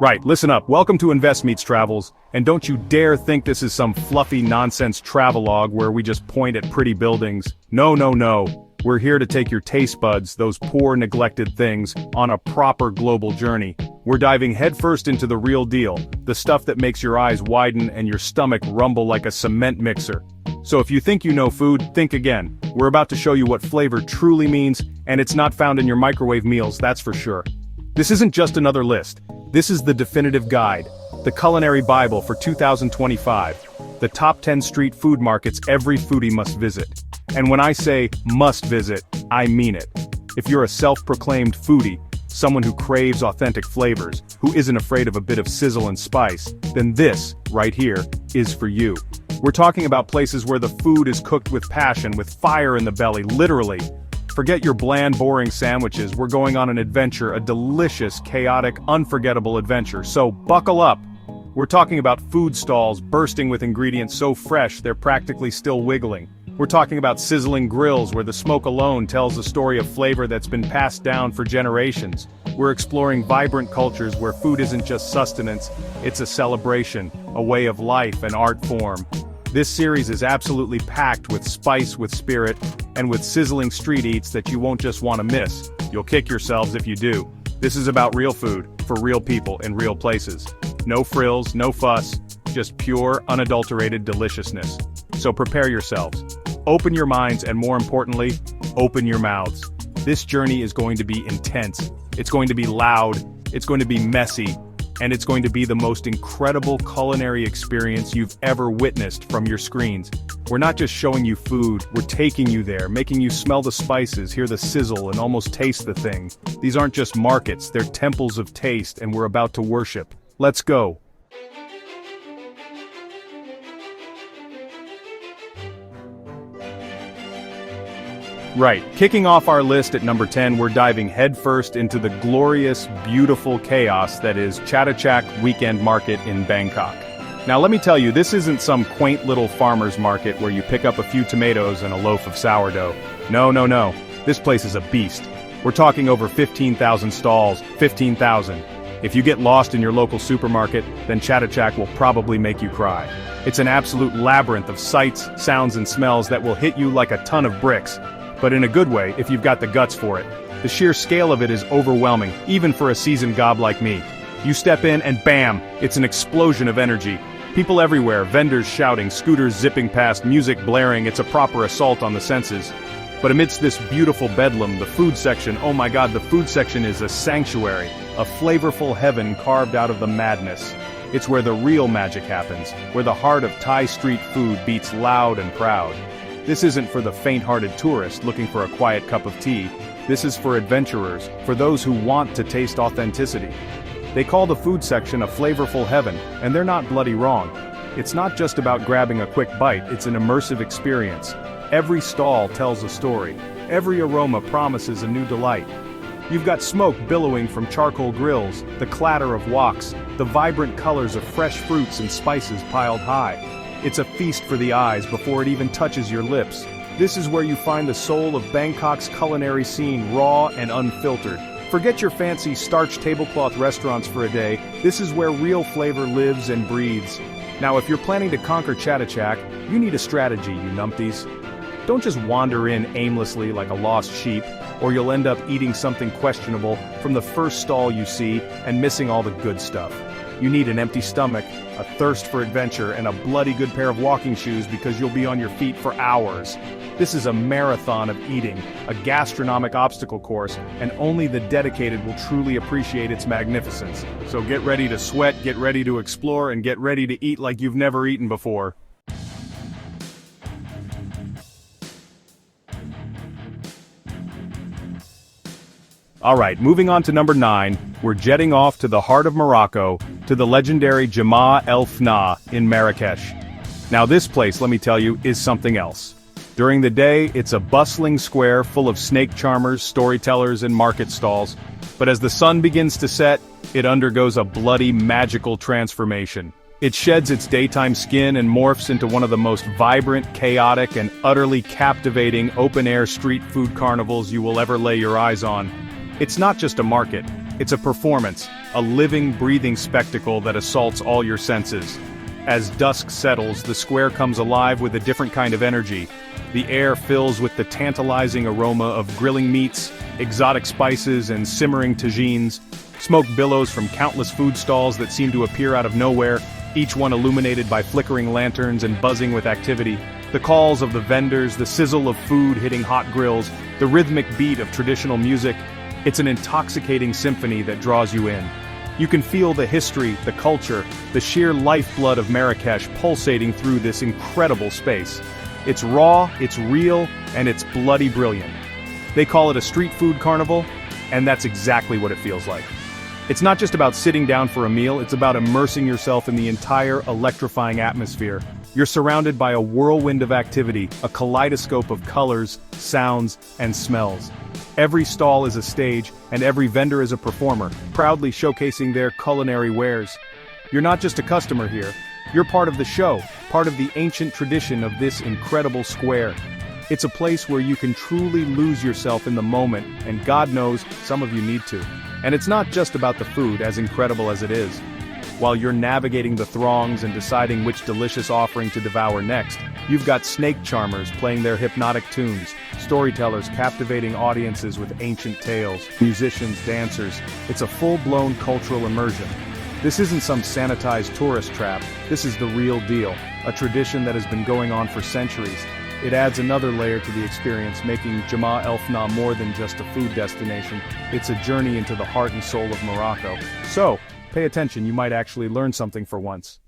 Right, listen up. Welcome to Invest Meets Travels, and don't you dare think this is some fluffy nonsense travelogue where we just point at pretty buildings. No, no, no. We're here to take your taste buds, those poor neglected things, on a proper global journey. We're diving headfirst into the real deal, the stuff that makes your eyes widen and your stomach rumble like a cement mixer. So if you think you know food, think again. We're about to show you what flavor truly means, and it's not found in your microwave meals, that's for sure. This isn't just another list. This is the definitive guide, the culinary Bible for 2025, the top 10 street food markets every foodie must visit. And when I say must visit, I mean it. If you're a self-proclaimed foodie, someone who craves authentic flavors, who isn't afraid of a bit of sizzle and spice, then this, right here, is for you. We're talking about places where the food is cooked with passion, with fire in the belly, literally. Forget your bland, boring sandwiches, we're going on an adventure, a delicious, chaotic, unforgettable adventure, so buckle up. We're talking about food stalls bursting with ingredients so fresh they're practically still wiggling. We're talking about sizzling grills where the smoke alone tells a story of flavor that's been passed down for generations. We're exploring vibrant cultures where food isn't just sustenance, it's a celebration, a way of life, an art form. This series is absolutely packed with spice, with spirit, and with sizzling street eats that you won't just want to miss. You'll kick yourselves if you do. This is about real food, for real people in real places. No frills, no fuss, just pure, unadulterated deliciousness. So prepare yourselves. Open your minds and more importantly, open your mouths. This journey is going to be intense. It's going to be loud, it's going to be messy, and it's going to be the most incredible culinary experience you've ever witnessed from your screens. We're not just showing you food, we're taking you there, making you smell the spices, hear the sizzle, and almost taste the thing. These aren't just markets, they're temples of taste, and we're about to worship. Let's go. Right, kicking off our list at number 10, we're diving headfirst into the glorious, beautiful chaos that is Chatuchak Weekend Market in Bangkok. Now let me tell you, this isn't some quaint little farmer's market where you pick up a few tomatoes and a loaf of sourdough. No, no, no. This place is a beast. We're talking over 15,000 stalls, 15,000. If you get lost in your local supermarket, then Chatuchak will probably make you cry. It's an absolute labyrinth of sights, sounds, and smells that will hit you like a ton of bricks. But in a good way, if you've got the guts for it. The sheer scale of it is overwhelming, even for a seasoned gob like me. You step in and bam, it's an explosion of energy. People everywhere, vendors shouting, scooters zipping past, music blaring, it's a proper assault on the senses. But amidst this beautiful bedlam, the food section, oh my god, the food section is a sanctuary, a flavorful heaven carved out of the madness. It's where the real magic happens, where the heart of Thai street food beats loud and proud. This isn't for the faint-hearted tourist looking for a quiet cup of tea. This is for adventurers, for those who want to taste authenticity. They call the food section a flavorful heaven, and they're not bloody wrong. It's not just about grabbing a quick bite, it's an immersive experience. Every stall tells a story. Every aroma promises a new delight. You've got smoke billowing from charcoal grills, the clatter of woks, the vibrant colors of fresh fruits and spices piled high. It's a feast for the eyes before it even touches your lips. This is where you find the soul of Bangkok's culinary scene, raw and unfiltered. Forget your fancy starched tablecloth restaurants for a day. This is where real flavor lives and breathes. Now if you're planning to conquer Chatuchak, you need a strategy, you numpties. Don't just wander in aimlessly like a lost sheep, or you'll end up eating something questionable from the first stall you see and missing all the good stuff. You need an empty stomach, a thirst for adventure, and a bloody good pair of walking shoes because you'll be on your feet for hours. This is a marathon of eating, a gastronomic obstacle course, and only the dedicated will truly appreciate its magnificence. So get ready to sweat, get ready to explore, and get ready to eat like you've never eaten before. Alright, moving on to number 9, we're jetting off to the heart of Morocco, to the legendary Jemaa el-Fnaa in Marrakech. Now this place, let me tell you, is something else. During the day, it's a bustling square full of snake charmers, storytellers, and market stalls. But as the sun begins to set, it undergoes a bloody, magical transformation. It sheds its daytime skin and morphs into one of the most vibrant, chaotic, and utterly captivating open-air street food carnivals you will ever lay your eyes on. It's not just a market, It's a performance, a living, breathing spectacle that assaults all your senses. As dusk settles, the square comes alive with a different kind of energy. The air fills with the tantalizing aroma of grilling meats, exotic spices, and simmering tagines. Smoke billows from countless food stalls that seem to appear out of nowhere, each one illuminated by flickering lanterns and buzzing with activity. The calls of the vendors, the sizzle of food hitting hot grills, the rhythmic beat of traditional music. It's an intoxicating symphony that draws you in. You can feel the history, the culture, the sheer lifeblood of Marrakech pulsating through this incredible space. It's raw, it's real, and it's bloody brilliant. They call it a street food carnival, and that's exactly what it feels like. It's not just about sitting down for a meal, it's about immersing yourself in the entire electrifying atmosphere. You're surrounded by a whirlwind of activity, a kaleidoscope of colors, sounds, and smells. Every stall is a stage, and every vendor is a performer, proudly showcasing their culinary wares. You're not just a customer here, you're part of the show, part of the ancient tradition of this incredible square. It's a place where you can truly lose yourself in the moment, and God knows, some of you need to. And it's not just about the food, as incredible as it is. While you're navigating the throngs and deciding which delicious offering to devour next, you've got snake charmers playing their hypnotic tunes, storytellers captivating audiences with ancient tales, musicians, dancers. It's a full-blown cultural immersion. This isn't some sanitized tourist trap, this is the real deal, a tradition that has been going on for centuries. It adds another layer to the experience, making Jemaa el-Fnaa more than just a food destination. It's a journey into the heart and soul of Morocco. So, pay attention, you might actually learn something for once.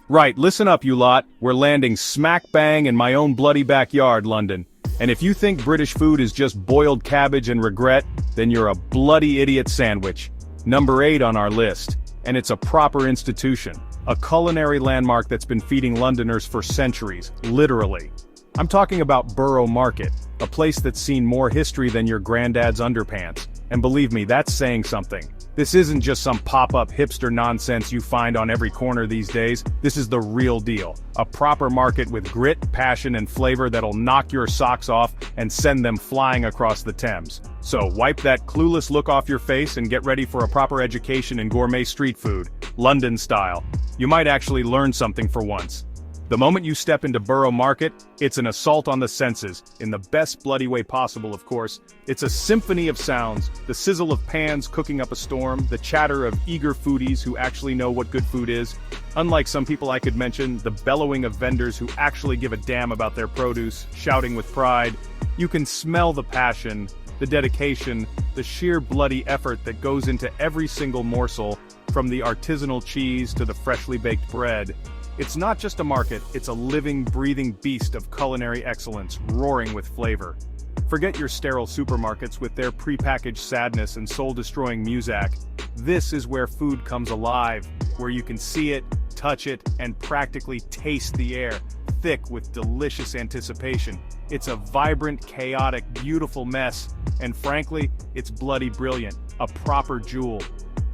Right, listen up you lot, we're landing smack bang in my own bloody backyard, London. And if you think British food is just boiled cabbage and regret, then you're a bloody idiot sandwich. Number 8 on our list, and it's a proper institution, a culinary landmark that's been feeding Londoners for centuries, literally. I'm talking about Borough Market, a place that's seen more history than your granddad's underpants. And believe me, that's saying something. This isn't just some pop-up hipster nonsense you find on every corner these days. This is the real deal. A proper market with grit, passion, and flavor that'll knock your socks off and send them flying across the Thames. So wipe that clueless look off your face and get ready for a proper education in gourmet street food, London style. You might actually learn something for once. The moment you step into Borough Market, it's an assault on the senses, in the best bloody way possible, of course. It's a symphony of sounds, the sizzle of pans cooking up a storm, the chatter of eager foodies who actually know what good food is. Unlike some people I could mention, the bellowing of vendors who actually give a damn about their produce, shouting with pride. You can smell the passion, the dedication, the sheer bloody effort that goes into every single morsel, from the artisanal cheese to the freshly baked bread. It's not just a market, it's a living, breathing beast of culinary excellence, roaring with flavor. Forget your sterile supermarkets with their prepackaged sadness and soul-destroying muzak. This is where food comes alive, where you can see it, touch it, and practically taste the air, thick with delicious anticipation. It's a vibrant, chaotic, beautiful mess, and frankly, it's bloody brilliant, a proper jewel.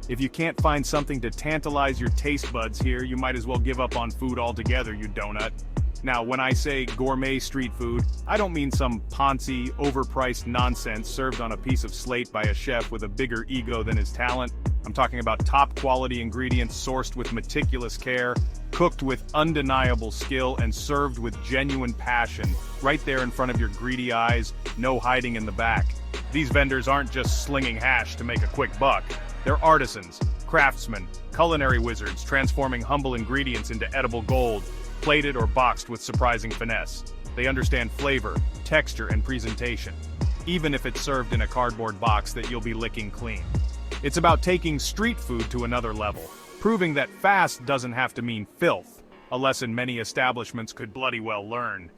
If you can't find something to tantalize your taste buds here, you might as well give up on food altogether, you donut. Now, when I say gourmet street food, I don't mean some poncy, overpriced nonsense served on a piece of slate by a chef with a bigger ego than his talent. I'm talking about top-quality ingredients sourced with meticulous care, cooked with undeniable skill, and served with genuine passion, right there in front of your greedy eyes, no hiding in the back. These vendors aren't just slinging hash to make a quick buck. They're artisans, craftsmen, culinary wizards transforming humble ingredients into edible gold, plated or boxed with surprising finesse. They understand flavor, texture, and presentation, even if it's served in a cardboard box that you'll be licking clean. It's about taking street food to another level, proving that fast doesn't have to mean filth, a lesson many establishments could bloody well learn.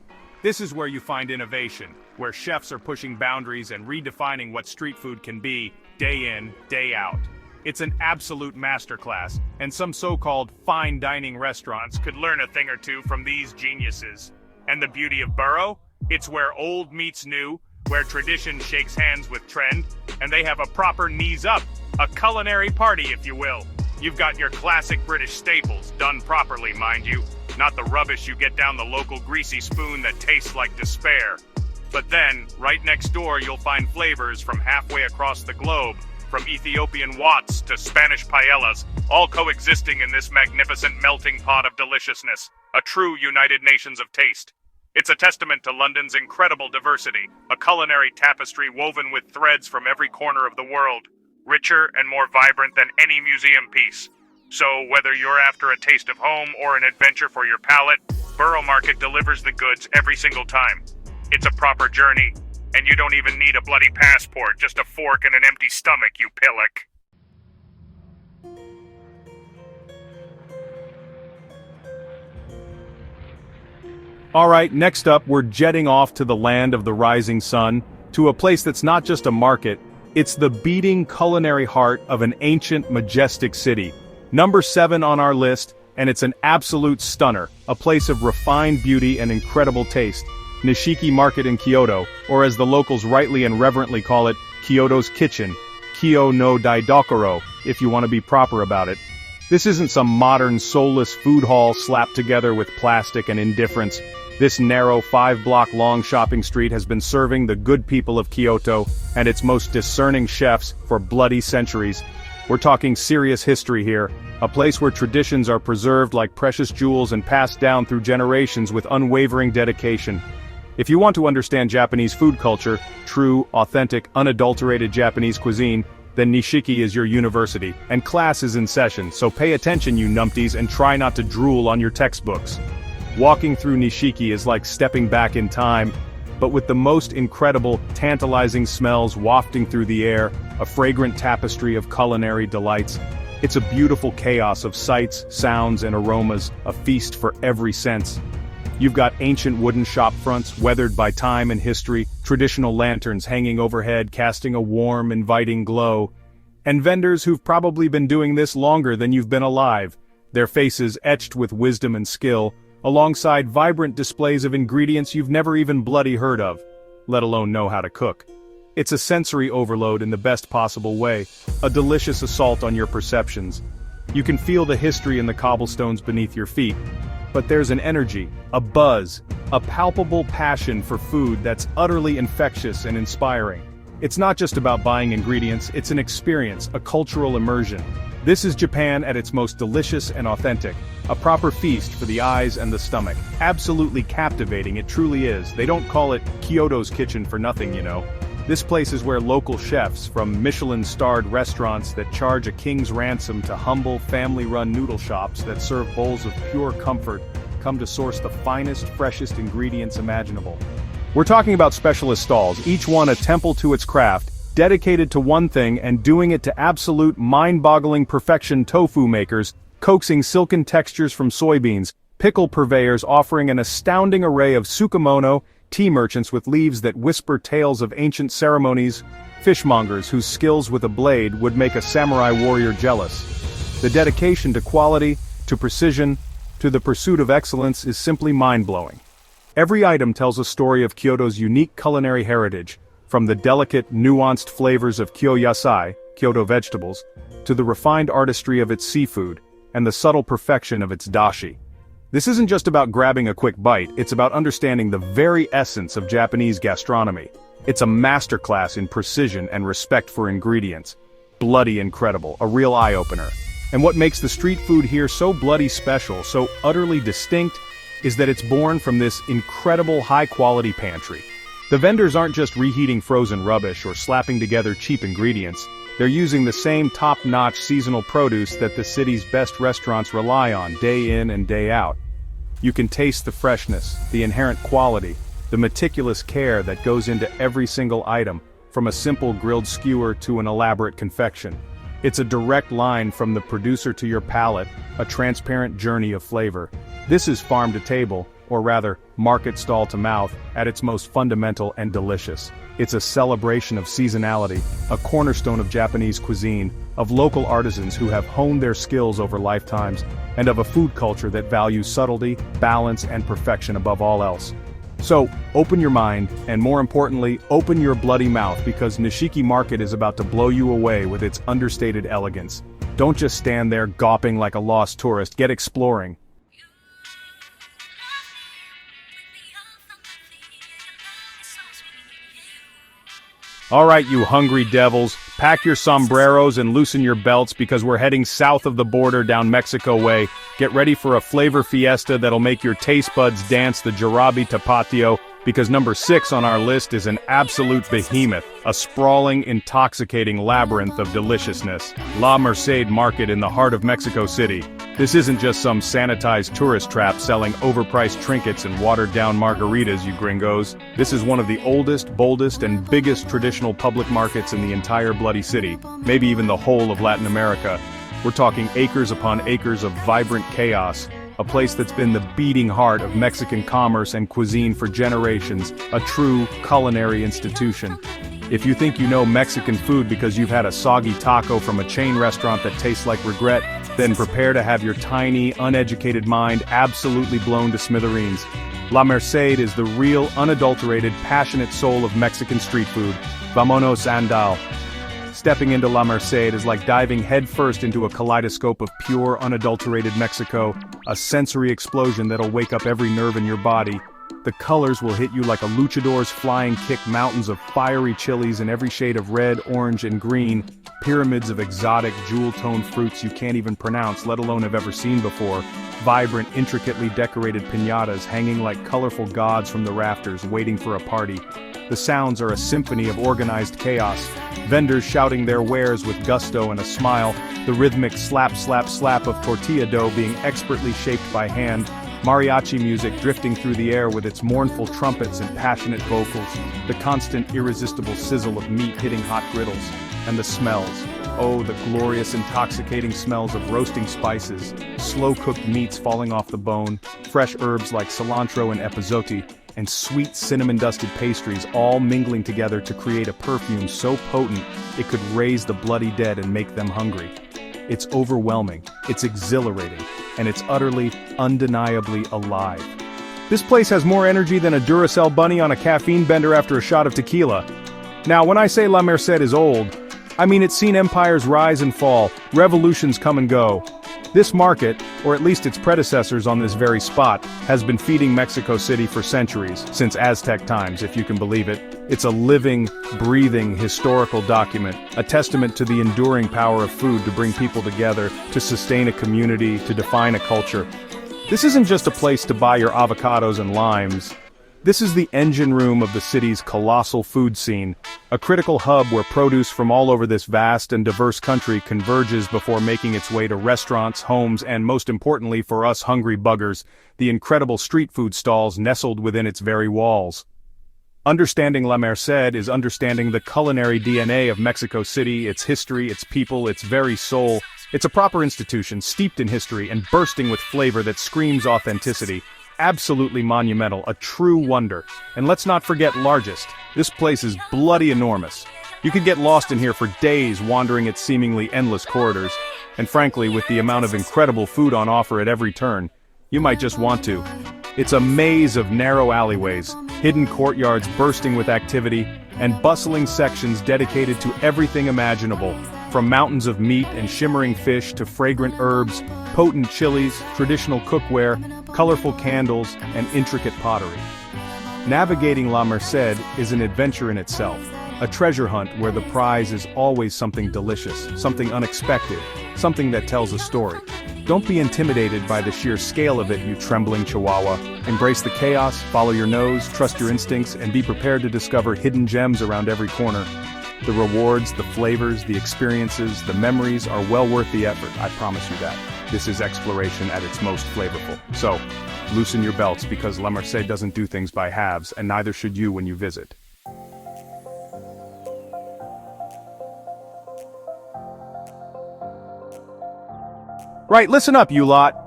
This is where you find innovation, where chefs are pushing boundaries and redefining what street food can be, day in, day out. It's an absolute masterclass, and some so-called fine dining restaurants could learn a thing or two from these geniuses. And the beauty of Borough? It's where old meets new, where tradition shakes hands with trend, and they have a proper knees up, a culinary party if you will. You've got your classic British staples, done properly mind you, Not the rubbish you get down the local greasy spoon that tastes like despair. But then, right next door, you'll find flavors from halfway across the globe, from Ethiopian wats to Spanish paellas, all coexisting in this magnificent melting pot of deliciousness, a true United Nations of taste. It's a testament to London's incredible diversity, a culinary tapestry woven with threads from every corner of the world, richer and more vibrant than any museum piece. So whether you're after a taste of home or an adventure for your palate, Borough Market delivers the goods every single time. It's a proper journey, and you don't even need a bloody passport, just a fork and an empty stomach, you pillock. Alright, next up, we're jetting off to the land of the rising sun, to a place that's not just a market, it's the beating culinary heart of an ancient, majestic city. Number 7 on our list, and it's an absolute stunner, a place of refined beauty and incredible taste. Nishiki Market in Kyoto, or as the locals rightly and reverently call it, Kyoto's Kitchen, Kyo no Daidokoro, if you want to be proper about it. This isn't some modern, soulless food hall slapped together with plastic and indifference. This narrow 5-block-long shopping street has been serving the good people of Kyoto and its most discerning chefs for bloody centuries. We're talking serious history here, a place where traditions are preserved like precious jewels and passed down through generations with unwavering dedication. If you want to understand Japanese food culture, true, authentic, unadulterated Japanese cuisine, then Nishiki is your university, and class is in session, so pay attention you numpties and try not to drool on your textbooks. Walking through Nishiki is like stepping back in time, but with the most incredible, tantalizing smells wafting through the air, a fragrant tapestry of culinary delights. It's a beautiful chaos of sights, sounds, and aromas, a feast for every sense. You've got ancient wooden shop fronts, weathered by time and history, traditional lanterns hanging overhead casting a warm, inviting glow, and vendors who've probably been doing this longer than you've been alive, their faces etched with wisdom and skill, alongside vibrant displays of ingredients you've never even bloody heard of, let alone know how to cook. It's a sensory overload in the best possible way, a delicious assault on your perceptions. You can feel the history in the cobblestones beneath your feet, but there's an energy, a buzz, a palpable passion for food that's utterly infectious and inspiring. It's not just about buying ingredients, it's an experience, a cultural immersion. This is Japan at its most delicious and authentic, a proper feast for the eyes and the stomach. Absolutely captivating, it truly is. They don't call it Kyoto's Kitchen for nothing, you know. This place is where local chefs, from Michelin-starred restaurants that charge a king's ransom to humble, family-run noodle shops that serve bowls of pure comfort, come to source the finest, freshest ingredients imaginable. We're talking about specialist stalls, each one a temple to its craft, dedicated to one thing and doing it to absolute mind-boggling perfection. Tofu makers, coaxing silken textures from soybeans, pickle purveyors offering an astounding array of tsukemono, tea merchants with leaves that whisper tales of ancient ceremonies, fishmongers whose skills with a blade would make a samurai warrior jealous. The dedication to quality, to precision, to the pursuit of excellence is simply mind-blowing. Every item tells a story of Kyoto's unique culinary heritage, from the delicate, nuanced flavors of Kyo-yasai, Kyoto vegetables, to the refined artistry of its seafood, and the subtle perfection of its dashi. This isn't just about grabbing a quick bite, it's about understanding the very essence of Japanese gastronomy. It's a masterclass in precision and respect for ingredients. Bloody incredible, a real eye-opener. And what makes the street food here so bloody special, so utterly distinct, is that it's born from this incredible high-quality pantry. The vendors aren't just reheating frozen rubbish or slapping together cheap ingredients, they're using the same top-notch seasonal produce that the city's best restaurants rely on day in and day out. You can taste the freshness, the inherent quality, the meticulous care that goes into every single item, from a simple grilled skewer to an elaborate confection. It's a direct line from the producer to your palate, a transparent journey of flavor. This is farm to table, or rather, market stall to mouth, at its most fundamental and delicious. It's a celebration of seasonality, a cornerstone of Japanese cuisine, of local artisans who have honed their skills over lifetimes, and of a food culture that values subtlety, balance, and perfection above all else. So, open your mind, and more importantly, open your bloody mouth, because Nishiki Market is about to blow you away with its understated elegance. Don't just stand there gawping like a lost tourist, get exploring. Alright, you hungry devils, pack your sombreros and loosen your belts because we're heading south of the border down Mexico way. Get ready for a flavor fiesta that'll make your taste buds dance the jarabe tapatio, because number 6 on our list is an absolute behemoth, a sprawling, intoxicating labyrinth of deliciousness. La Merced Market in the heart of Mexico City. This isn't just some sanitized tourist trap selling overpriced trinkets and watered-down margaritas, you gringos. This is one of the oldest, boldest, and biggest traditional public markets in the entire bloody city, maybe even the whole of Latin America. We're talking acres upon acres of vibrant chaos, a place that's been the beating heart of Mexican commerce and cuisine for generations, a true culinary institution. If you think you know Mexican food because you've had a soggy taco from a chain restaurant that tastes like regret, then prepare to have your tiny, uneducated mind absolutely blown to smithereens. La Merced is the real, unadulterated, passionate soul of Mexican street food. Vámonos andal. Stepping into La Merced is like diving headfirst into a kaleidoscope of pure, unadulterated Mexico, a sensory explosion that'll wake up every nerve in your body. The colors will hit you like a luchador's flying kick, mountains of fiery chilies in every shade of red, orange, and green, pyramids of exotic, jewel-toned fruits you can't even pronounce, let alone have ever seen before, vibrant, intricately decorated piñatas hanging like colorful gods from the rafters, waiting for a party. The sounds are a symphony of organized chaos, vendors shouting their wares with gusto and a smile, the rhythmic slap slap slap of tortilla dough being expertly shaped by hand, mariachi music drifting through the air with its mournful trumpets and passionate vocals, the constant irresistible sizzle of meat hitting hot griddles, and the smells. Oh, the glorious, intoxicating smells of roasting spices, slow-cooked meats falling off the bone, fresh herbs like cilantro and epazote, and sweet cinnamon-dusted pastries all mingling together to create a perfume so potent it could raise the bloody dead and make them hungry. It's overwhelming, it's exhilarating, and it's utterly, undeniably alive. This place has more energy than a Duracell bunny on a caffeine bender after a shot of tequila. Now, when I say La Merced is old, I mean it's seen empires rise and fall, revolutions come and go. This market, or at least its predecessors on this very spot, has been feeding Mexico City for centuries, since Aztec times, if you can believe it. It's a living, breathing, historical document, a testament to the enduring power of food to bring people together, to sustain a community, to define a culture. This isn't just a place to buy your avocados and limes. This is the engine room of the city's colossal food scene, a critical hub where produce from all over this vast and diverse country converges before making its way to restaurants, homes, and most importantly for us hungry buggers, the incredible street food stalls nestled within its very walls. Understanding La Merced is understanding the culinary DNA of Mexico City, its history, its people, its very soul. It's a proper institution, steeped in history and bursting with flavor that screams authenticity. Absolutely monumental, a true wonder. And let's not forget largest. This place is bloody enormous. You could get lost in here for days wandering its seemingly endless corridors. And frankly, with the amount of incredible food on offer at every turn, you might just want to. It's a maze of narrow alleyways, hidden courtyards bursting with activity, and bustling sections dedicated to everything imaginable, from mountains of meat and shimmering fish to fragrant herbs, potent chilies, traditional cookware, colorful candles, and intricate pottery. Navigating La Merced is an adventure in itself, a treasure hunt where the prize is always something delicious, something unexpected, something that tells a story. Don't be intimidated by the sheer scale of it, you trembling chihuahua. Embrace the chaos, follow your nose, trust your instincts, and be prepared to discover hidden gems around every corner. The rewards, the flavors, the experiences, the memories are well worth the effort, I promise you that. This is exploration at its most flavorful. So, loosen your belts because La Merced doesn't do things by halves, and neither should you when you visit. Right, listen up, you lot.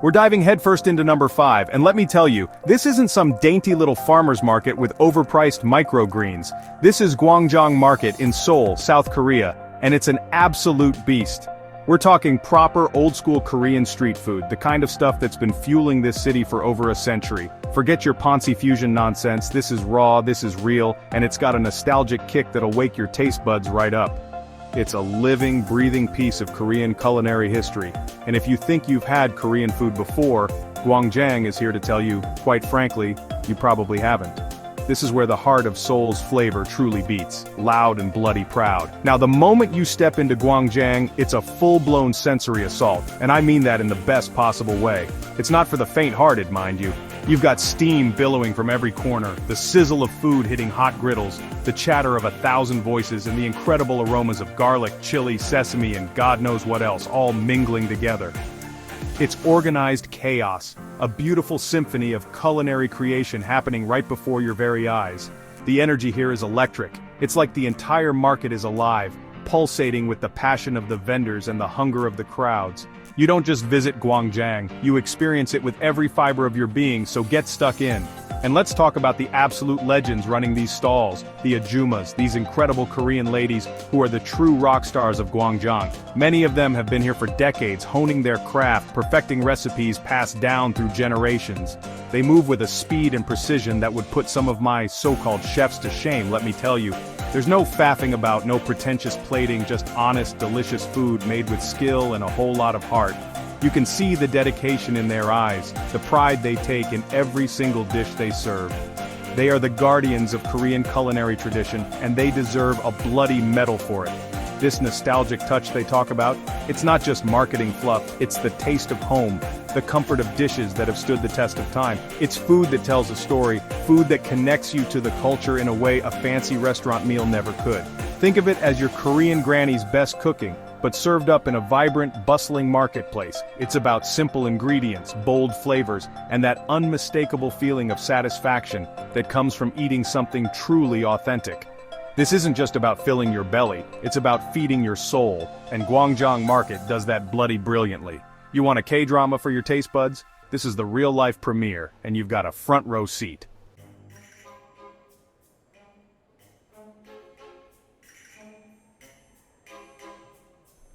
We're diving headfirst into number 5, and let me tell you, this isn't some dainty little farmer's market with overpriced microgreens. This is Gwangjang Market in Seoul, South Korea, and it's an absolute beast. We're talking proper old-school Korean street food, the kind of stuff that's been fueling this city for over a century. Forget your Ponzi fusion nonsense, this is raw, this is real, and it's got a nostalgic kick that'll wake your taste buds right up. It's a living, breathing piece of Korean culinary history, and if you think you've had Korean food before, Gwangjang is here to tell you, quite frankly, you probably haven't. This is where the heart of Seoul's flavor truly beats, loud and bloody proud. Now the moment you step into Gwangjang, it's a full-blown sensory assault, and I mean that in the best possible way. It's not for the faint-hearted, mind you. You've got steam billowing from every corner, the sizzle of food hitting hot griddles, the chatter of 1,000 voices, and the incredible aromas of garlic, chili, sesame, and God knows what else, all mingling together. It's organized chaos, a beautiful symphony of culinary creation happening right before your very eyes. The energy here is electric. It's like the entire market is alive, pulsating with the passion of the vendors and the hunger of the crowds. You don't just visit Gwangjang, you experience it with every fiber of your being, so get stuck in. And let's talk about the absolute legends running these stalls, the ajumas, these incredible Korean ladies who are the true rock stars of Gwangjang. Many of them have been here for decades, honing their craft, perfecting recipes passed down through generations. They move with a speed and precision that would put some of my so-called chefs to shame, let me tell you. There's no faffing about, no pretentious plating, just honest, delicious food made with skill and a whole lot of heart. You can see the dedication in their eyes, the pride they take in every single dish they serve. They are the guardians of Korean culinary tradition, and they deserve a bloody medal for it. This nostalgic touch they talk about, it's not just marketing fluff, it's the taste of home, the comfort of dishes that have stood the test of time. It's food that tells a story, food that connects you to the culture in a way a fancy restaurant meal never could. Think of it as your Korean granny's best cooking, but served up in a vibrant, bustling marketplace. It's about simple ingredients, bold flavors, and that unmistakable feeling of satisfaction that comes from eating something truly authentic. This isn't just about filling your belly, it's about feeding your soul, and Gwangjang Market does that bloody brilliantly. You want a K-drama for your taste buds? This is the real-life premiere, and you've got a front-row seat.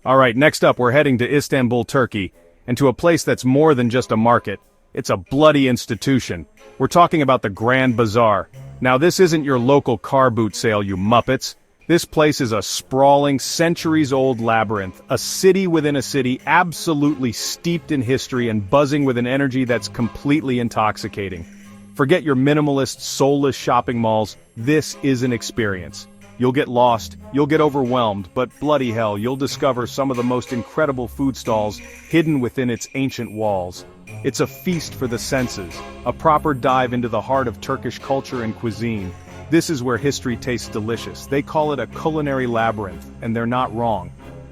Alright, next up we're heading to Istanbul, Turkey, and to a place that's more than just a market. It's a bloody institution. We're talking about the Grand Bazaar. Now this isn't your local car boot sale, you muppets. This place is a sprawling, centuries-old labyrinth, a city within a city, absolutely steeped in history and buzzing with an energy that's completely intoxicating. Forget your minimalist, soulless shopping malls, this is an experience. You'll get lost, you'll get overwhelmed, but bloody hell, you'll discover some of the most incredible food stalls hidden within its ancient walls. It's a feast for the senses, a proper dive into the heart of Turkish culture and cuisine. This is where history tastes delicious. They call it a culinary labyrinth, and they're not wrong.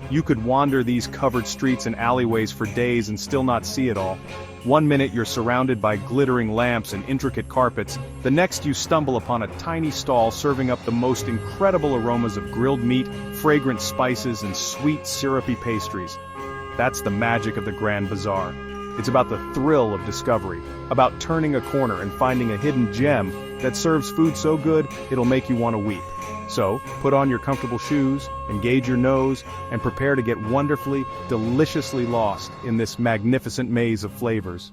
You could wander these covered streets and alleyways for days and still not see it all. One minute you're surrounded by glittering lamps and intricate carpets, the next you stumble upon a tiny stall serving up the most incredible aromas of grilled meat, fragrant spices, and sweet syrupy pastries. That's the magic of the Grand Bazaar. It's about the thrill of discovery, about turning a corner and finding a hidden gem that serves food so good it'll make you want to weep. So, put on your comfortable shoes, engage your nose, and prepare to get wonderfully, deliciously lost in this magnificent maze of flavors.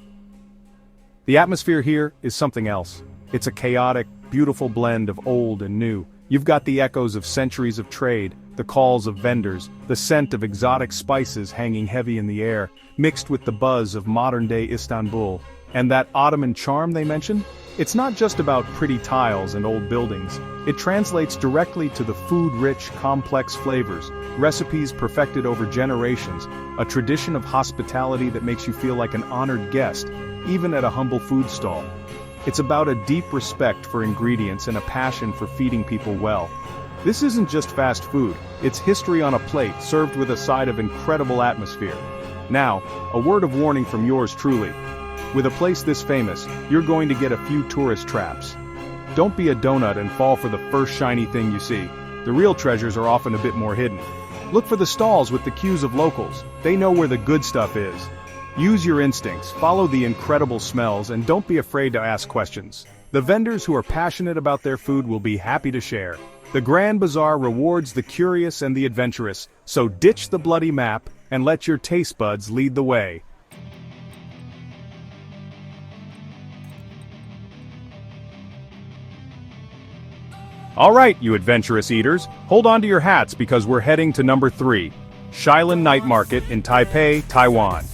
The atmosphere here is something else. It's a chaotic, beautiful blend of old and new. You've got the echoes of centuries of trade, the calls of vendors, the scent of exotic spices hanging heavy in the air, mixed with the buzz of modern-day Istanbul. And that Ottoman charm they mentioned? It's not just about pretty tiles and old buildings. It translates directly to the food-rich, complex flavors, recipes perfected over generations, a tradition of hospitality that makes you feel like an honored guest, even at a humble food stall. It's about a deep respect for ingredients and a passion for feeding people well. This isn't just fast food, it's history on a plate served with a side of incredible atmosphere. Now, a word of warning from yours truly. With a place this famous, you're going to get a few tourist traps. Don't be a donut and fall for the first shiny thing you see. The real treasures are often a bit more hidden. Look for the stalls with the cues of locals. They know where the good stuff is. Use your instincts, follow the incredible smells, and don't be afraid to ask questions. The vendors who are passionate about their food will be happy to share. The Grand Bazaar rewards the curious and the adventurous, so ditch the bloody map and let your taste buds lead the way. Alright, you adventurous eaters, hold on to your hats because we're heading to number 3, Shilin Night Market in Taipei, Taiwan.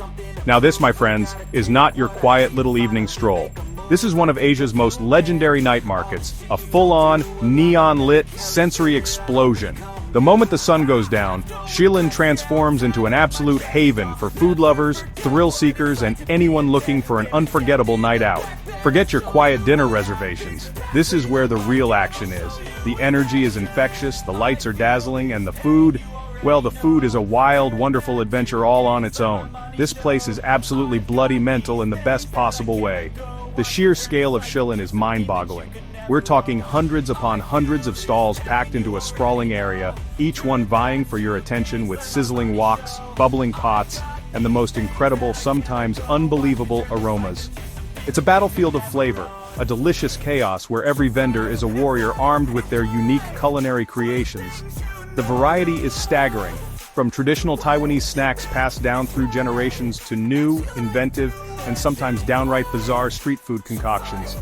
Now this, my friends, is not your quiet little evening stroll. This is one of Asia's most legendary night markets, a full-on, neon-lit, sensory explosion. The moment the sun goes down, Shilin transforms into an absolute haven for food lovers, thrill seekers, and anyone looking for an unforgettable night out. Forget your quiet dinner reservations. This is where the real action is. The energy is infectious, the lights are dazzling, and the food, well, the food is a wild, wonderful adventure all on its own. This place is absolutely bloody mental in the best possible way. The sheer scale of Shilin is mind-boggling. We're talking hundreds upon hundreds of stalls packed into a sprawling area, each one vying for your attention with sizzling woks, bubbling pots, and the most incredible, sometimes unbelievable aromas. It's a battlefield of flavor, a delicious chaos where every vendor is a warrior armed with their unique culinary creations. The variety is staggering, from traditional Taiwanese snacks passed down through generations to new, inventive, and sometimes downright bizarre street food concoctions.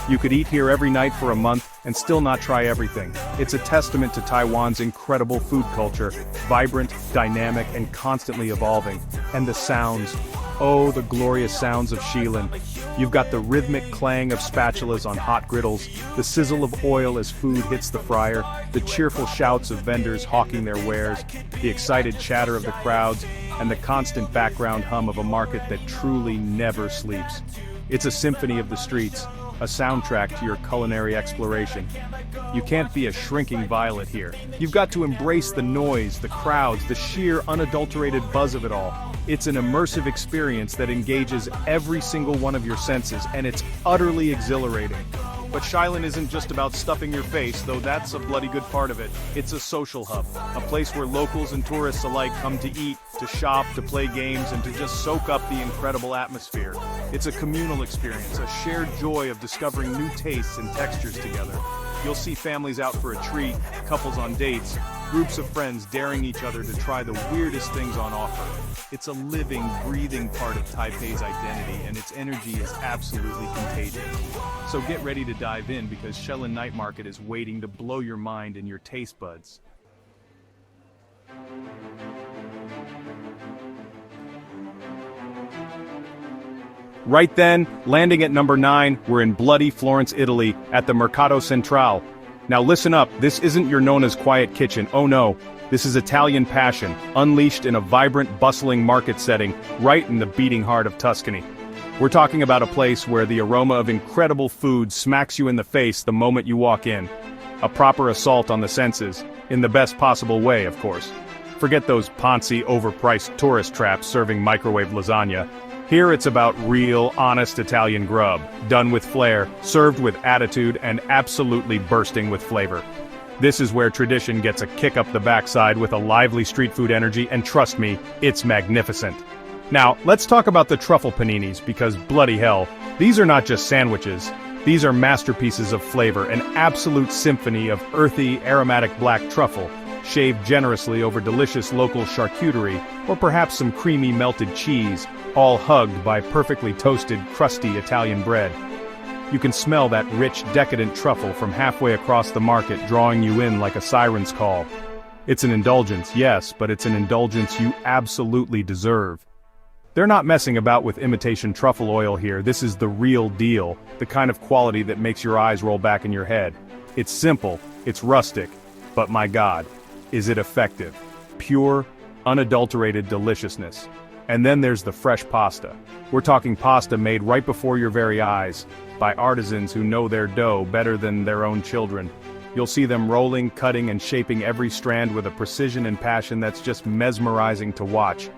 You could eat here every night for a month and still not try everything. It's a testament to Taiwan's incredible food culture, vibrant, dynamic, and constantly evolving. And the sounds. Oh, the glorious sounds of Shilin. You've got the rhythmic clang of spatulas on hot griddles, the sizzle of oil as food hits the fryer, the cheerful shouts of vendors hawking their wares, the excited chatter of the crowds, and the constant background hum of a market that truly never sleeps. It's a symphony of the streets, a soundtrack to your culinary exploration. You can't be a shrinking violet here. You've got to embrace the noise, the crowds, the sheer unadulterated buzz of it all. It's an immersive experience that engages every single one of your senses, and it's utterly exhilarating. But Shilin isn't just about stuffing your face, though that's a bloody good part of it. It's a social hub, a place where locals and tourists alike come to eat, to shop, to play games, and to just soak up the incredible atmosphere. It's a communal experience, a shared joy of discovering new tastes and textures together. You'll see families out for a treat, couples on dates, groups of friends daring each other to try the weirdest things on offer. It's a living, breathing part of Taipei's identity, and its energy is absolutely contagious. So get ready to dive in because Shilin Night Market is waiting to blow your mind and your taste buds. Right then, landing at number 9, we're in bloody Florence, Italy, at the Mercato Centrale. Now listen up, this isn't your known as quiet kitchen, oh no. This is Italian passion, unleashed in a vibrant, bustling market setting, right in the beating heart of Tuscany. We're talking about a place where the aroma of incredible food smacks you in the face the moment you walk in. A proper assault on the senses, in the best possible way, of course. Forget those poncy, overpriced tourist traps serving microwave lasagna. Here it's about real, honest Italian grub, done with flair, served with attitude, and absolutely bursting with flavor. This is where tradition gets a kick up the backside with a lively street food energy, and trust me, it's magnificent. Now, let's talk about the truffle paninis, because bloody hell, these are not just sandwiches. These are masterpieces of flavor, an absolute symphony of earthy, aromatic black truffle, shaved generously over delicious local charcuterie, or perhaps some creamy melted cheese, all hugged by perfectly toasted, crusty Italian bread. You can smell that rich, decadent truffle from halfway across the market, drawing you in like a siren's call. It's an indulgence, yes, but it's an indulgence you absolutely deserve. They're not messing about with imitation truffle oil here. This is the real deal, the kind of quality that makes your eyes roll back in your head. It's simple, it's rustic, but my God, is it effective. Pure, unadulterated deliciousness. And then there's the fresh pasta. We're talking pasta made right before your very eyes, by artisans who know their dough better than their own children. You'll see them rolling, cutting, and shaping every strand with a precision and passion that's just mesmerizing to watch.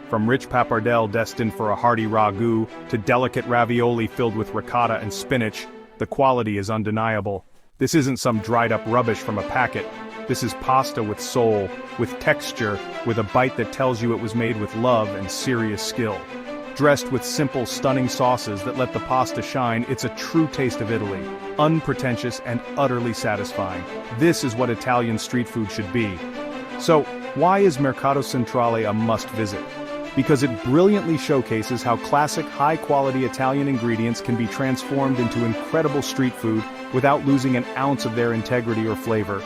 From rich pappardelle destined for a hearty ragu, to delicate ravioli filled with ricotta and spinach, the quality is undeniable. This isn't some dried-up rubbish from a packet. This is pasta with soul, with texture, with a bite that tells you it was made with love and serious skill. Dressed with simple, stunning sauces that let the pasta shine, it's a true taste of Italy, unpretentious and utterly satisfying. This is what Italian street food should be. So, why is Mercato Centrale a must-visit? Because it brilliantly showcases how classic, high-quality Italian ingredients can be transformed into incredible street food without losing an ounce of their integrity or flavor.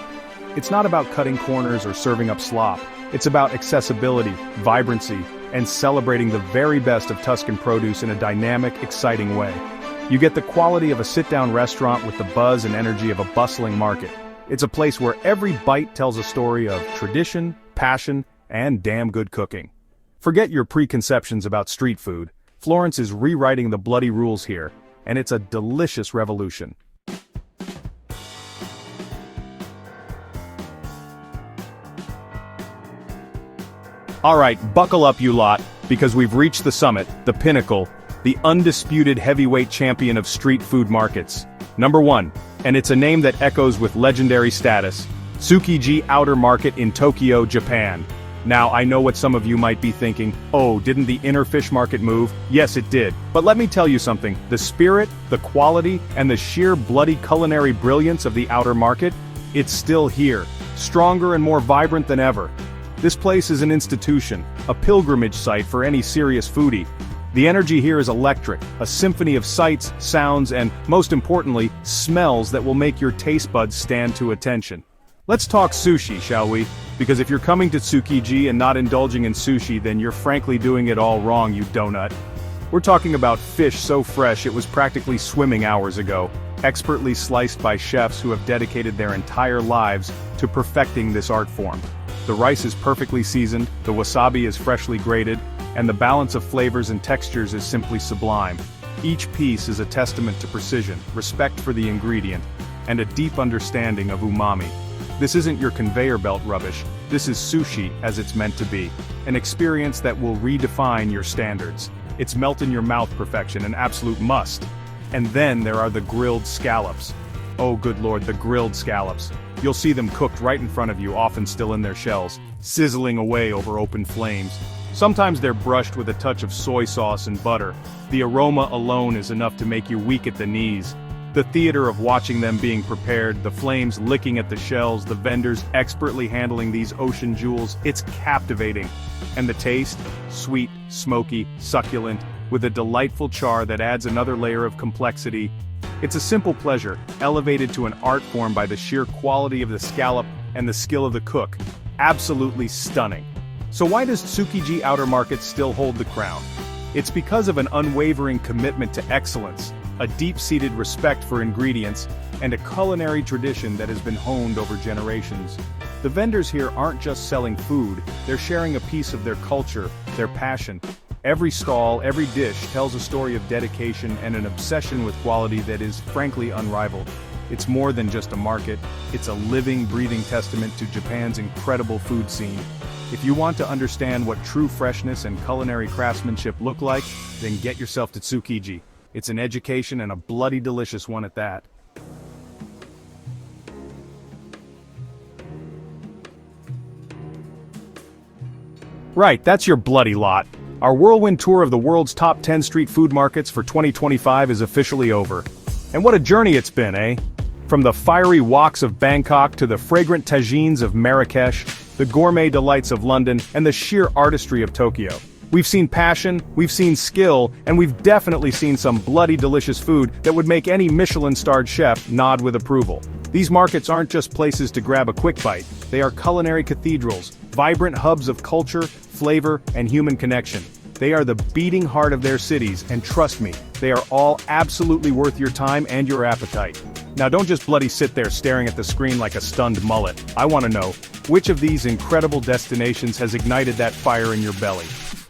It's not about cutting corners or serving up slop. It's about accessibility, vibrancy, and celebrating the very best of Tuscan produce in a dynamic, exciting way. You get the quality of a sit-down restaurant with the buzz and energy of a bustling market. It's a place where every bite tells a story of tradition, passion, and damn good cooking. Forget your preconceptions about street food. Florence is rewriting the bloody rules here, and it's a delicious revolution. Alright, buckle up you lot, because we've reached the summit, the pinnacle, the undisputed heavyweight champion of street food markets. Number 1, and it's a name that echoes with legendary status, Tsukiji Outer Market in Tokyo, Japan. Now I know what some of you might be thinking, oh, didn't the inner fish market move? Yes it did, but let me tell you something, the spirit, the quality, and the sheer bloody culinary brilliance of the outer market, it's still here, stronger and more vibrant than ever. This place is an institution, a pilgrimage site for any serious foodie. The energy here is electric, a symphony of sights, sounds, and, most importantly, smells that will make your taste buds stand to attention. Let's talk sushi, shall we? Because if you're coming to Tsukiji and not indulging in sushi, then you're frankly doing it all wrong, you donut. We're talking about fish so fresh it was practically swimming hours ago, expertly sliced by chefs who have dedicated their entire lives to perfecting this art form. The rice is perfectly seasoned, the wasabi is freshly grated, and the balance of flavors and textures is simply sublime. Each piece is a testament to precision, respect for the ingredient, and a deep understanding of umami. This isn't your conveyor belt rubbish, this is sushi as it's meant to be. An experience that will redefine your standards. It's melt-in-your-mouth perfection, an absolute must. And then there are the grilled scallops. Oh good lord, the grilled scallops. You'll see them cooked right in front of you, often still in their shells, sizzling away over open flames. Sometimes they're brushed with a touch of soy sauce and butter. The aroma alone is enough to make you weak at the knees. The theater of watching them being prepared, the flames licking at the shells, the vendors expertly handling these ocean jewels, it's captivating. And the taste? Sweet, smoky, succulent, with a delightful char that adds another layer of complexity. It's a simple pleasure, elevated to an art form by the sheer quality of the scallop and the skill of the cook. Absolutely stunning. So why does Tsukiji Outer Market still hold the crown? It's because of an unwavering commitment to excellence, a deep-seated respect for ingredients, and a culinary tradition that has been honed over generations. The vendors here aren't just selling food, they're sharing a piece of their culture, their passion. Every stall, every dish tells a story of dedication and an obsession with quality that is, frankly, unrivaled. It's more than just a market, it's a living, breathing testament to Japan's incredible food scene. If you want to understand what true freshness and culinary craftsmanship look like, then get yourself to Tsukiji. It's an education and a bloody delicious one at that. Right, that's your bloody lot. Our whirlwind tour of the world's top 10 street food markets for 2025 is officially over. And what a journey it's been, eh? From the fiery woks of Bangkok to the fragrant tagines of Marrakech, the gourmet delights of London, and the sheer artistry of Tokyo. We've seen passion, we've seen skill, and we've definitely seen some bloody delicious food that would make any Michelin-starred chef nod with approval. These markets aren't just places to grab a quick bite, they are culinary cathedrals, vibrant hubs of culture, flavor, and human connection. They are the beating heart of their cities, and trust me, they are all absolutely worth your time and your appetite. Now don't just bloody sit there staring at the screen like a stunned mullet. I want to know, which of these incredible destinations has ignited that fire in your belly?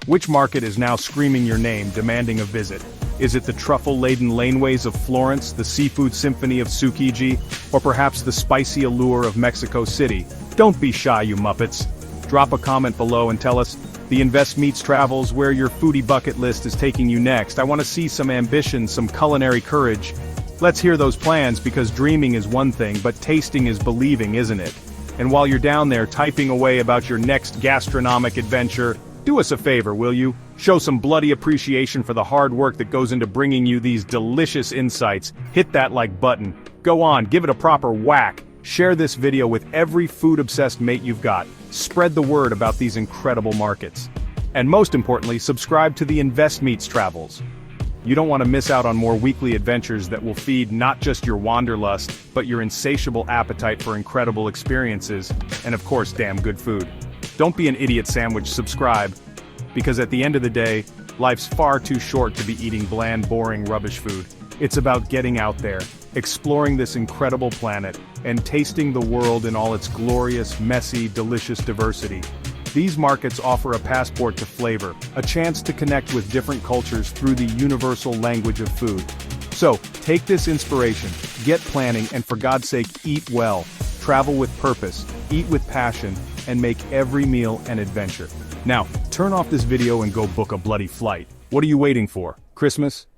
Which market is now screaming your name, demanding a visit? Is it the truffle-laden laneways of Florence, the seafood symphony of Tsukiji, or perhaps the spicy allure of Mexico City? Don't be shy, you Muppets. Drop a comment below and tell us, the Invest Meets Travels, where your foodie bucket list is taking you next. I want to see some ambition, some culinary courage. Let's hear those plans, because dreaming is one thing, but tasting is believing, isn't it? And while you're down there typing away about your next gastronomic adventure, do us a favor, will you? Show some bloody appreciation for the hard work that goes into bringing you these delicious insights. Hit that like button. Go on, give it a proper whack. Share this video with every food-obsessed mate you've got. Spread the word about these incredible markets. And most importantly, subscribe to the Invest Meets Travels. You don't want to miss out on more weekly adventures that will feed not just your wanderlust, but your insatiable appetite for incredible experiences, and of course damn good food. Don't be an idiot sandwich, subscribe. Because at the end of the day, life's far too short to be eating bland, boring rubbish food. It's about getting out there, exploring this incredible planet, and tasting the world in all its glorious, messy, delicious diversity. These markets offer a passport to flavor, a chance to connect with different cultures through the universal language of food. So, take this inspiration, get planning, and for God's sake, eat well, travel with purpose, eat with passion, and make every meal an adventure. Now, turn off this video and go book a bloody flight. What are you waiting for? Christmas?